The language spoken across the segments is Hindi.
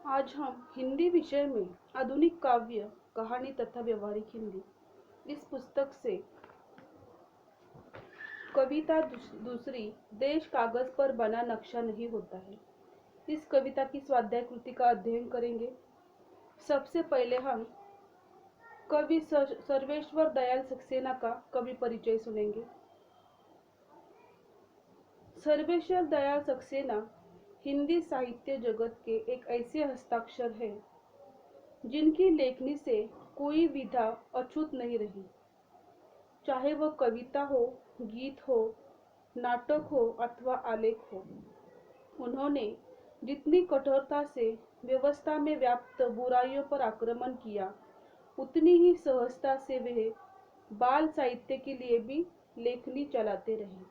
आज हम हिंदी विषय में आधुनिक काव्य, कहानी तथा व्यवहारिक हिंदी इस पुस्तक से कविता दूसरी देश कागज पर बना नक्शा नहीं होता है। इस कविता की स्वाध्याय कृति का अध्ययन करेंगे। सबसे पहले हम कवि सर्वेश्वर दयाल सक्सेना का कवि परिचय सुनेंगे। सर्वेश्वर दयाल सक्सेना हिंदी साहित्य जगत के एक ऐसे हस्ताक्षर हैं जिनकी लेखनी से कोई विधा अछूत नहीं रही। चाहे वह कविता हो, गीत हो, नाटक हो अथवा आलेख हो, उन्होंने जितनी कठोरता से व्यवस्था में व्याप्त बुराइयों पर आक्रमण किया, उतनी ही सहजता से वे बाल साहित्य के लिए भी लेखनी चलाते रहे।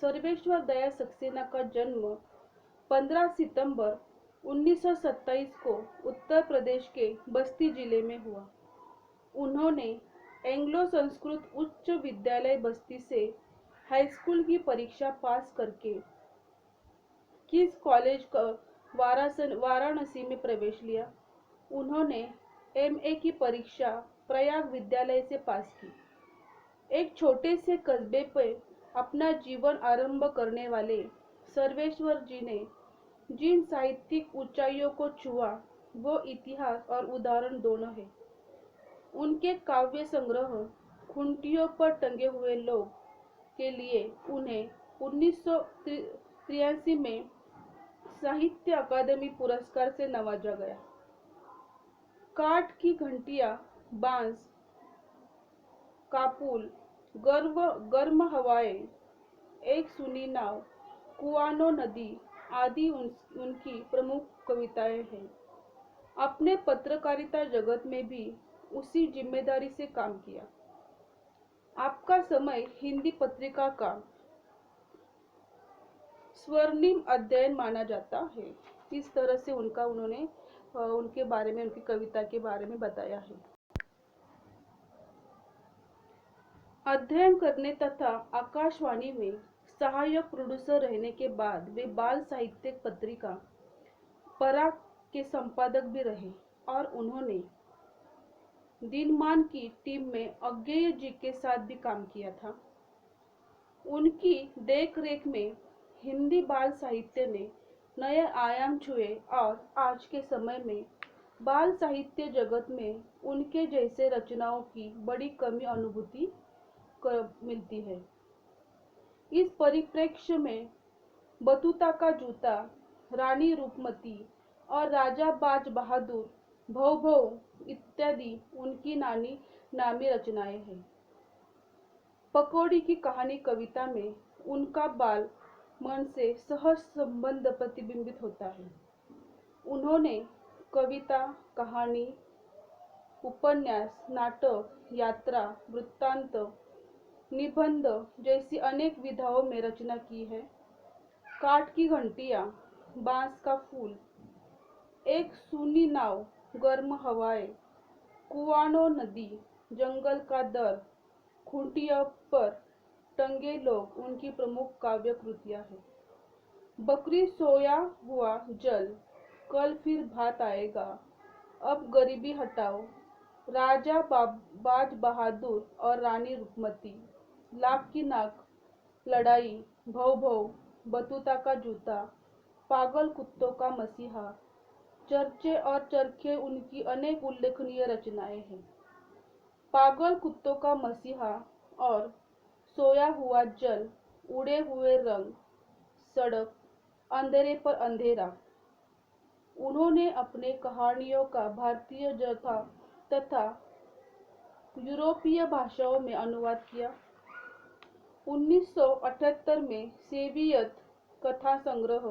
सर्वेश्वर दयाल सक्सेना का जन्म 15 सितंबर 1927 को उत्तर प्रदेश के बस्ती जिले में हुआ। उन्होंने एंग्लो संस्कृत उच्च विद्यालय बस्ती से हाई स्कूल की परीक्षा पास करके किस कॉलेज का वाराणसी में प्रवेश लिया। उन्होंने एमए की परीक्षा प्रयाग विद्यालय से पास की। एक छोटे से कस्बे पर अपना जीवन आरंभ करने वाले सर्वेश्वर जी ने जिन साहित्यिक ऊंचाइयों को छुआ, वो इतिहास और उदाहरण दोनों है। उनके काव्य संग्रह खूंटियों पर टंगे हुए लोग के लिए उन्हें 1983 में साहित्य अकादमी पुरस्कार से नवाजा गया। काठ की घंटियां, बांस का पुल, गर्म हवाएं, एक सूनी नाव, कुआनो नदी आदि उनकी प्रमुख कविताएं हैं। अपने पत्रकारिता जगत में भी उसी जिम्मेदारी से काम किया। आपका समय हिंदी पत्रिका का स्वर्णिम अध्ययन माना जाता है। इस तरह से उन्होंने उनके बारे में, उनकी कविता के बारे में बताया है। अध्ययन करने तथा आकाशवाणी में सहायक प्रोड्यूसर रहने के बाद वे बाल साहित्यिक पत्रिका पराग के संपादक भी रहे और उन्होंने दिनमान की टीम में अज्ञेय जी के साथ भी काम किया था। उनकी देखरेख में हिंदी बाल साहित्य ने नए आयाम छुए और आज के समय में बाल साहित्य जगत में उनके जैसे रचनाओं की बड़ी कमी अनुभूति मिलती है। इस परिप्रेक्ष्य में बतूता का जूता, रानी रूपमती और राजा बाज बहादुर, भौ भौ इत्यादि उनकी नामी रचनाएं हैं। पकौड़ी की कहानी कविता में उनका बाल मन से सहज संबंध प्रतिबिंबित होता है। उन्होंने कविता, कहानी, उपन्यास, नाटक, यात्रा, वृत्तांत, निबंध जैसी अनेक विधाओं में रचना की है। काठ की घंटियां, बांस का फूल, एक सूनी नाव, गर्म हवाएं, कुआनो नदी, जंगल का दर, खूंटियों पर टंगे लोग उनकी प्रमुख काव्य कृतियां हैं। बकरी सोया हुआ जल, कल फिर भात आएगा, अब गरीबी हटाओ, राजा बाज बहादुर और रानी रूपमती, लाख की नाक, लड़ाई, भौ भौ, बतूता का जूता, पागल कुत्तों का मसीहा, चर्चे और चरखे उनकी अनेक उल्लेखनीय रचनाएं हैं। पागल कुत्तों का मसीहा और सोया हुआ जल, उड़े हुए रंग, सड़क, अंधेरे पर अंधेरा। उन्होंने अपने कहानियों का भारतीय तथा यूरोपीय भाषाओं में अनुवाद किया। 1978 में सेवियत कथा संग्रह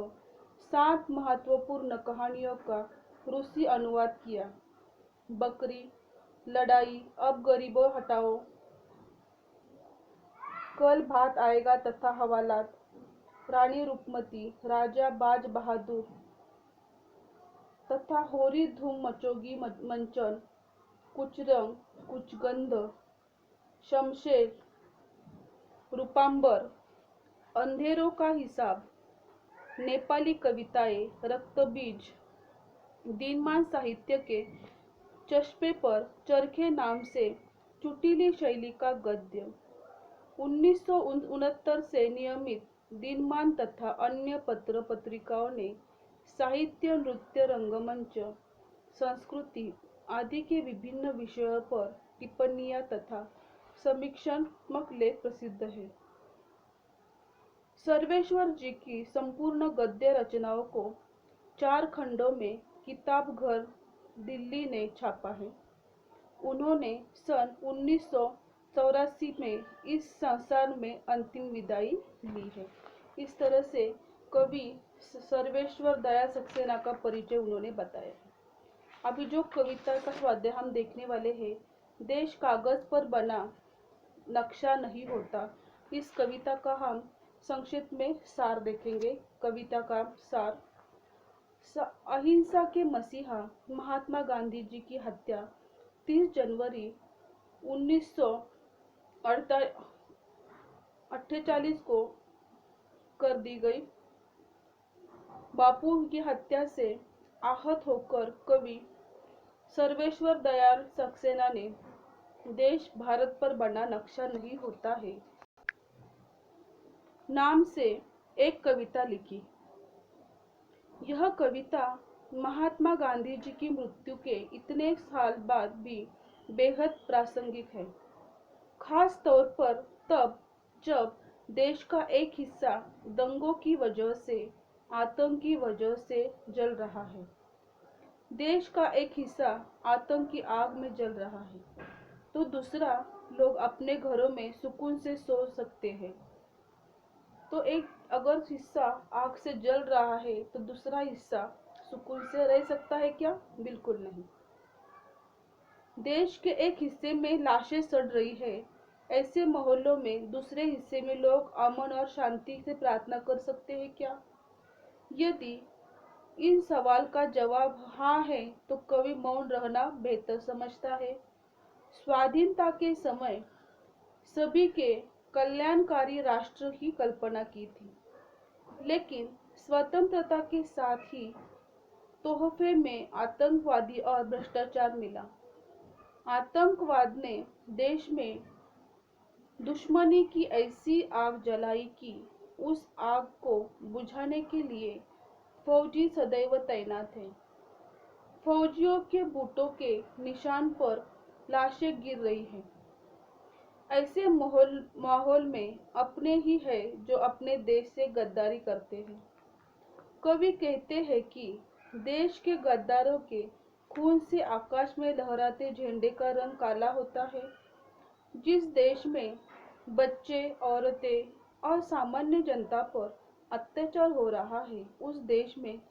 7 महत्वपूर्ण कहानियों का रूसी अनुवाद किया। बकरी, लड़ाई, अब गरीबों हटाओ, कल भात आएगा तथा हवालात, रानी रूपमती, राजा बाज बहादुर तथा होरी धूम मचोगी मंचन, कुछ रंग, कुछ गंध, शमशेर, रूपांबर, अंधेरों का हिसाब, नेपाली कविताएं, रक्तबीज, दीनमान साहित्य के चस्पे पर चरखे नाम से चुटीली शैली का गद्य। 1969 से नियमित दिनमान तथा अन्य पत्र पत्रिकाओं ने साहित्य, नृत्य, रंगमंच, संस्कृति आदि के विभिन्न विषयों पर टिप्पणियां तथा समीक्षात्मक लेख प्रसिद्ध है। सर्वेश्वर जी की संपूर्ण गद्य रचनाओं को 4 खंडों में किताब घर दिल्ली ने छापा है। उन्होंने सन 1984 में इस संसार में अंतिम विदाई ली है। इस तरह से कवि सर्वेश्वर दयाल सक्सेना का परिचय उन्होंने बताया है। अभी जो कविता का स्वाध्याय हम देखने वाले हैं, देश कागज पर बना नक्शा नहीं होता, इस कविता का हम संक्षिप्त में सार देखेंगे। कविता का सार: अहिंसा के मसीहा महात्मा गांधी जी की हत्या 30 जनवरी 1948 को कर दी गई। बापू की हत्या से आहत होकर कवि सर्वेश्वर दयाल सक्सेना ने देश भारत पर बना नक्शा नहीं होता है नाम से एक कविता लिखी। यह कविता महात्मा गांधी जी की मृत्यु के इतने साल बाद भी बेहद प्रासंगिक है, खास तौर पर तब जब देश का एक हिस्सा दंगों की वजह से, आतंक की वजह से जल रहा है। देश का एक हिस्सा आतंक की आग में जल रहा है, तो दूसरा लोग अपने घरों में सुकून से सो सकते हैं। तो एक अगर हिस्सा आग से जल रहा है तो दूसरा हिस्सा सुकून से रह सकता है क्या? बिल्कुल नहीं। देश के एक हिस्से में लाशें सड़ रही है, ऐसे माहौलों में दूसरे हिस्से में लोग अमन और शांति से प्रार्थना कर सकते हैं क्या? यदि इन सवाल का जवाब हाँ है तो कवि मौन रहना बेहतर समझता है। स्वाधीनता के समय सभी के कल्याणकारी राष्ट्र की कल्पना की थी, लेकिन स्वतंत्रता के साथ ही तोहफे में आतंकवादी और भ्रष्टाचार मिला। आतंकवाद ने देश में दुश्मनी की ऐसी आग जलाई कि उस आग को बुझाने के लिए फौजी सदैव तैनात थे। फौजियों के बूटों के निशान पर लाशें गिर रही हैं। ऐसे माहौल में अपने ही है जो अपने देश से गद्दारी करते हैं। कवि कहते हैं कि देश के गद्दारों के खून से आकाश में लहराते झंडे का रंग काला होता है। जिस देश में बच्चे, औरतें और सामान्य जनता पर अत्याचार हो रहा है, उस देश में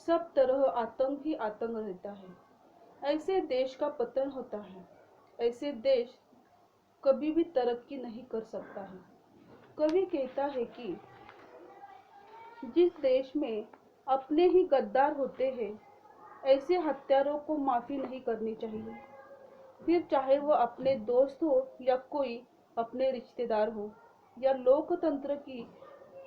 सब तरह आतंक ही आतंक रहता है। ऐसे देश का पतन होता है। ऐसे देश कभी भी तरक्की नहीं कर सकता है। कवि कहता है कि जिस देश में अपने ही गद्दार होते हैं, ऐसे हत्यारों को माफी नहीं करनी चाहिए, फिर चाहे वो अपने दोस्त हो या कोई अपने रिश्तेदार हो या लोकतंत्र की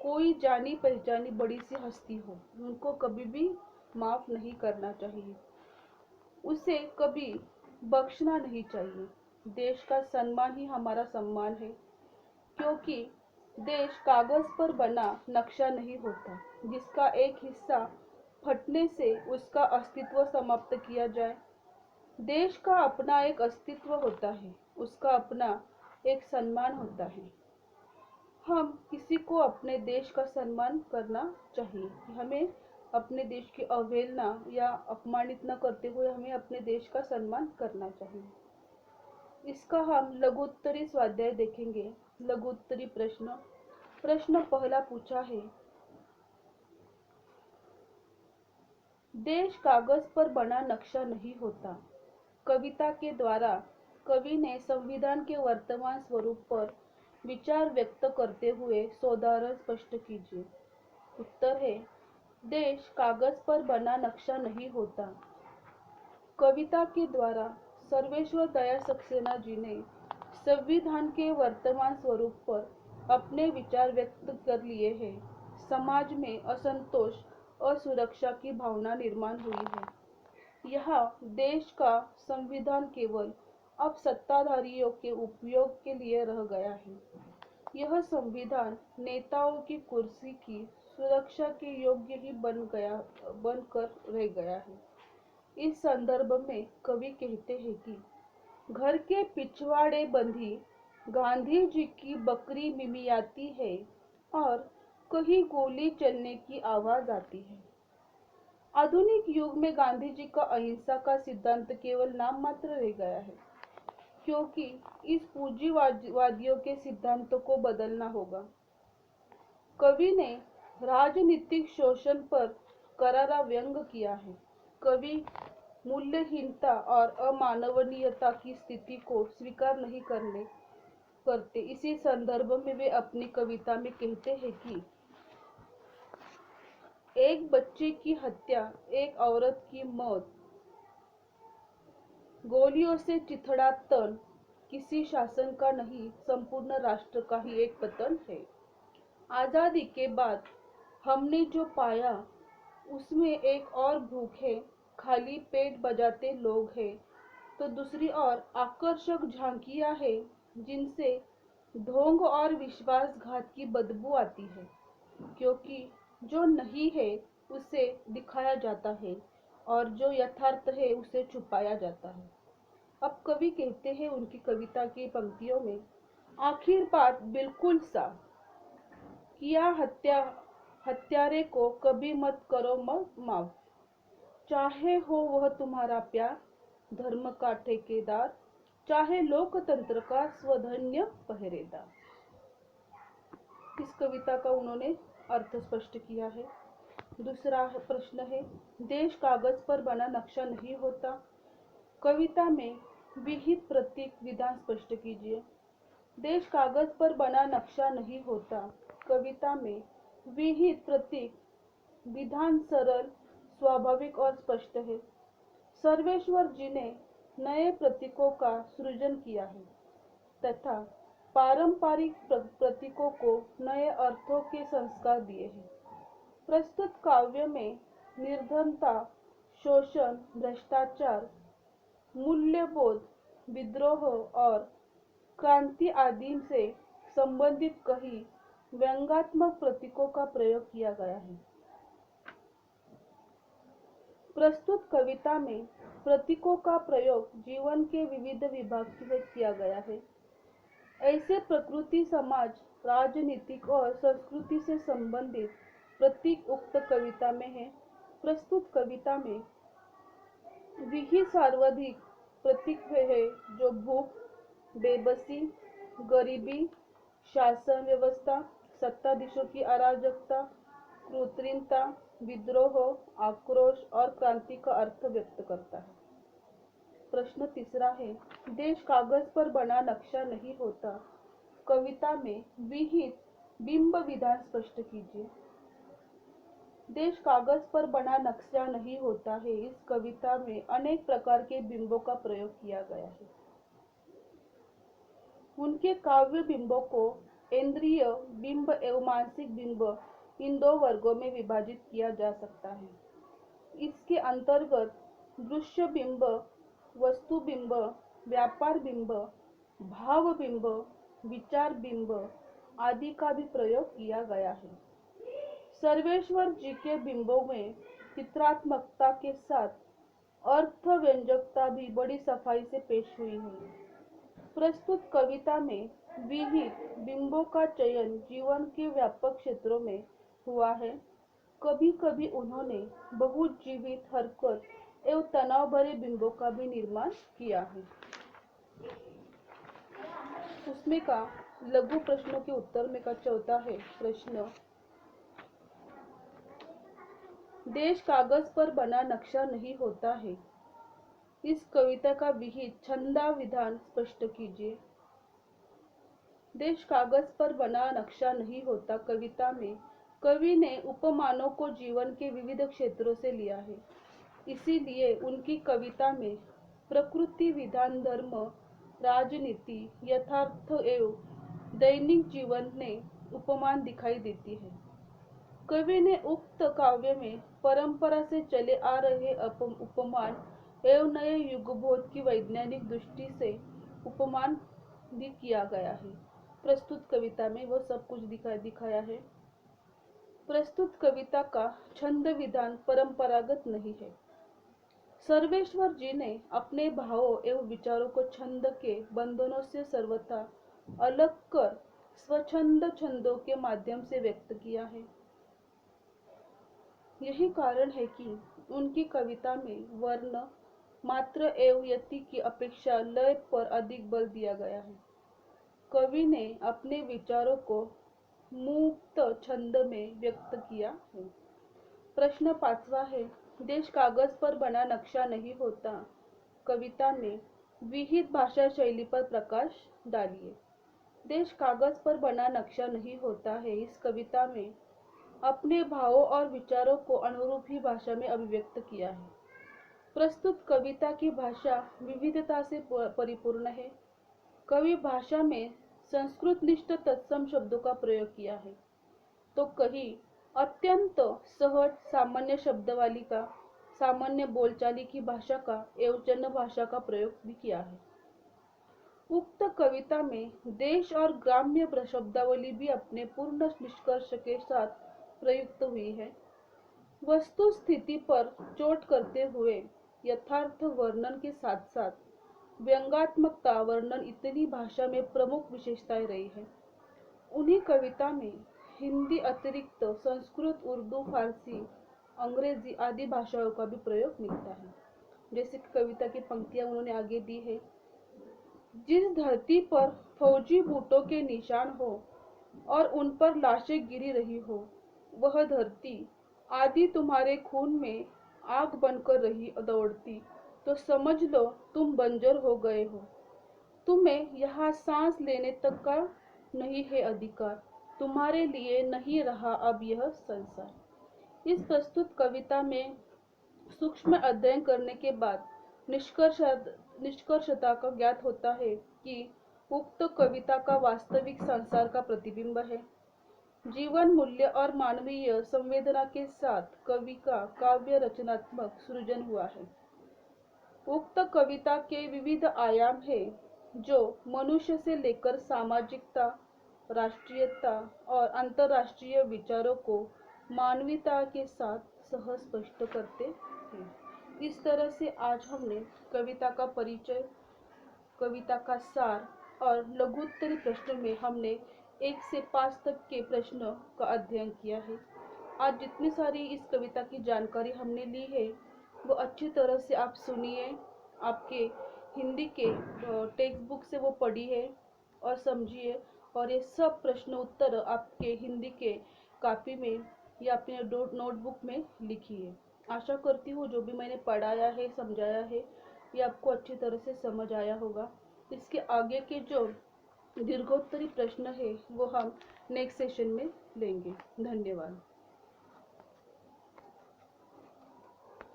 कोई जानी पहचानी बड़ी सी हस्ती हो, उनको कभी भी माफ नहीं करना चाहिए, उसे कभी बख्शना नहीं चाहिए। देश का सम्मान ही हमारा सम्मान है, क्योंकि देश कागज पर बना नक्शा नहीं होता जिसका एक हिस्सा फटने से उसका अस्तित्व समाप्त किया जाए। देश का अपना एक अस्तित्व होता है, उसका अपना एक सम्मान होता है। हम किसी को अपने देश का सम्मान करना चाहिए। हमें अपने देश की अवहेलना या अपमानित न करते हुए हमें अपने देश का सम्मान करना चाहिए। इसका हम लघुत्तरी स्वाध्याय देखेंगे। लघुत्तरी प्रश्न पहला पूछा है, देश कागज पर बना नक्शा नहीं होता। कविता के द्वारा कवि ने संविधान के वर्तमान स्वरूप पर विचार व्यक्त करते हुए सौदारण स्पष्ट कीजिए। उत्तर है, देश कागज पर बना नक्शा नहीं होता। कविता के द्वारा सर्वेश्वर दयाल सक्सेना जी ने संविधान के वर्तमान स्वरूप पर अपने विचार व्यक्त कर लिए हैं। समाज में असंतोष और सुरक्षा की भावना निर्माण हुई है। यहाँ देश का संविधान केवल अब सत्ताधारियों के उपयोग के लिए रह गया है। यह संविधान नेताओं की कुर्सी की सुरक्षा के योग्य ही बनकर रह गया है। इस संदर्भ में कवि कहते हैं कि घर के पिछवाड़े बंधी गांधी जी की बकरी मिमियाती है और कहीं गोली चलने की आवाज आती है। आधुनिक युग में गांधी जी का अहिंसा का सिद्धांत केवल नाम मात्र रह गया है, क्योंकि इस पूंजीवादियों के सिद्धांतों को बदलना होगा। कवि ने राजनीतिक शोषण पर करारा व्यंग किया है। कवि मूल्यहीनता और अमानवीयता की स्थिति को स्वीकार नहीं करते। इसी संदर्भ में वे अपनी कविता में कहते हैं कि एक बच्चे की हत्या, एक औरत की मौत, गोलियों से चिथड़ा तन किसी शासन का नहीं, संपूर्ण राष्ट्र का ही एक पतन है। आजादी के बाद हमने जो पाया उसमें एक और भूख है, खाली पेट बजाते लोग हैं, तो दूसरी ओर आकर्षक झांकियां हैं जिनसे ढोंग और विश्वासघात की बदबू आती है, क्योंकि जो नहीं है उसे दिखाया जाता है और जो यथार्थ है उसे छुपाया जाता है। अब कवि कहते हैं उनकी कविता की पंक्तियों में, आखिर बात बिल्कुल साफ किया हत्यारे को कभी मत करो माफ, चाहे हो वह तुम्हारा प्यार धर्म का ठेकेदार, चाहे लोकतंत्र का स्वधन्य पहरेदार। इस कविता का उन्होंने अर्थ स्पष्ट किया है। दूसरा प्रश्न है, देश कागज पर बना नक्शा नहीं होता। कविता में विहित प्रतीक विधान स्पष्ट कीजिए। देश कागज पर बना नक्शा नहीं होता। कविता में विहित प्रतीक विधान सरल, स्वाभाविक और स्पष्ट है। सर्वेश्वर जी ने नए प्रतीकों का सृजन किया है तथा पारंपरिक प्रतीकों को नए अर्थों के संस्कार दिए हैं। प्रस्तुत काव्य में निर्धनता, शोषण, भ्रष्टाचार, मूल्यबोध, विद्रोह और क्रांति आदि से संबंधित कई व्यंग्यात्मक प्रतीकों का प्रयोग किया गया है। प्रस्तुत कविता में प्रतीकों का प्रयोग जीवन के विविध विभाग में किया गया है। ऐसे प्रकृति, समाज, राजनीतिक और संस्कृति से संबंधित प्रतीक उक्त कविता में है। प्रस्तुत कविता में विहित सर्वाधिक प्रतीक है जो भूख, बेबसी, गरीबी, शासन व्यवस्था, सत्ताधीशों की अराजकता, कृत्रिमता, विद्रोह, आक्रोश और क्रांति का अर्थ व्यक्त करता है। प्रश्न तीसरा है, देश कागज पर बना नक्शा नहीं होता। कविता में विहित बिंब विधान स्पष्ट कीजिए। देश कागज पर बना नक्शा नहीं होता है। इस कविता में अनेक प्रकार के बिंबों का प्रयोग किया गया है। उनके काव्य बिंबों को इंद्रिय बिंब एवं मानसिक बिंब इन दो वर्गों में विभाजित किया जा सकता है। इसके अंतर्गत दृश्य बिंब, वस्तु बिंब, व्यापार बिंब, भाव बिंब, विचार बिंब आदि का भी प्रयोग किया गया है। सर्वेश्वर जी के बिंबों में चित्रात्मकता के साथ अर्थ व्यंजकता भी बड़ी सफाई से पेश हुई है। प्रस्तुत कविता में विहित बिंबों का चयन जीवन के व्यापक क्षेत्रों में हुआ है। कभी कभी उन्होंने बहुजीवित, हरकत एवं तनाव भरे बिंबों का भी निर्माण किया है। उसमें का लघु प्रश्नों के उत्तर में का चौथा है प्रश्न, देश कागज पर बना नक्शा नहीं होता है। इस कविता का विहित छंदा विधान स्पष्ट कीजिए। देश कागज पर बना नक्शा नहीं होता कविता में कवि ने उपमानों को जीवन के विविध क्षेत्रों से लिया है। इसीलिए उनकी कविता में प्रकृति, विधान, धर्म, राजनीति, यथार्थ एवं दैनिक जीवन में उपमान दिखाई देती है। कवि ने उक्त काव्य में परंपरा से चले आ रहे उपमान एवं नए युगबोध की वैज्ञानिक दृष्टि से उपमान भी किया गया है। प्रस्तुत कविता में वो सब कुछ दिखाया है। प्रस्तुत कविता का छंद विधान परंपरागत नहीं है। सर्वेश्वर जी ने अपने भावों एवं विचारों को छंद के बंधनों से सर्वथा अलग कर स्वच्छंद छंदों के माध्यम से व्यक्त किया है। यही कारण है कि उनकी कविता में वर्ण, मात्रा एवं यति की अपेक्षा लय पर अधिक बल दिया गया है। कवि ने अपने विचारों को मुक्त छंद में व्यक्त किया है। प्रश्न 5वां है, देश कागज पर बना नक्शा नहीं होता। कविता में विहित भाषा शैली पर प्रकाश डालिए। देश कागज पर बना नक्शा नहीं होता है इस कविता में अपने भावों और विचारों को अनुरूप ही भाषा में अभिव्यक्त किया है। प्रस्तुत कविता की भाषा विविधता से परिपूर्ण है। कवि भाषा में संस्कृतनिष्ठ तत्सम शब्दों का प्रयोग किया है, तो कहीं अत्यंत सहज सामान्य शब्दावली का, सामान्य बोलचाली की भाषा का एवं जन भाषा का प्रयोग भी किया है। उक्त कविता में देश और ग्राम्य शब्दावली भी अपने पूर्ण निष्कर्ष के साथ प्रयुक्त हुई है। वस्तु स्थिति पर चोट करते हुए यथार्थ वर्णन के साथ साथ व्यंग्यात्मकता वर्णन इतनी भाषा में प्रमुख विशेषताएं रही है। उन्हीं कविता में हिंदी अतिरिक्त संस्कृत, उर्दू, फारसी, अंग्रेजी आदि भाषाओं का भी प्रयोग मिलता है। जैसे कि कविता की पंक्तियां उन्होंने आगे दी है, जिस धरती पर फौजी बूटों के निशान हो और उन पर लाशें गिरी रही हो, वह धरती आदि तुम्हारे खून में आग बनकर रही दौड़ती, तो समझ लो तुम बंजर हो गए हो। तुम्हें यहाँ सांस लेने तक का नहीं है अधिकार, तुम्हारे लिए नहीं रहा अब यह संसार। इस प्रस्तुत कविता में सूक्ष्म अध्ययन करने के बाद निष्कर्षता का ज्ञात होता है कि उक्त कविता का वास्तविक संसार का प्रतिबिंब है। जीवन मूल्य और मानवीय संवेदना के साथ कवि का काव्य रचनात्मक सृजन हुआ है। उक्त कविता के विविध आयाम हैं जो मनुष्य से लेकर सामाजिकता, राष्ट्रीयता और अंतर्राष्ट्रीय विचारों को मानवीयता के साथ सहज स्पष्ट करते हैं। इस तरह से आज हमने कविता का परिचय, कविता का सार और लघुत्तरी प्रश्न में हमने 1 से 5 तक के प्रश्नों का अध्ययन किया है। आज जितनी सारी इस कविता की जानकारी हमने ली है वो अच्छी तरह से आप सुनिए, आपके हिंदी के टेक्स्ट बुक से वो पढ़ी है और समझिए, और ये सब प्रश्न उत्तर आपके हिंदी के कॉपी में या अपने नोटबुक में लिखिए। आशा करती हूँ जो भी मैंने पढ़ाया है, समझाया है, ये आपको अच्छी तरह से समझ आया होगा। इसके आगे के जो दीर्घोत्तरी प्रश्न है वो हम नेक्स्ट सेशन में लेंगे। धन्यवाद।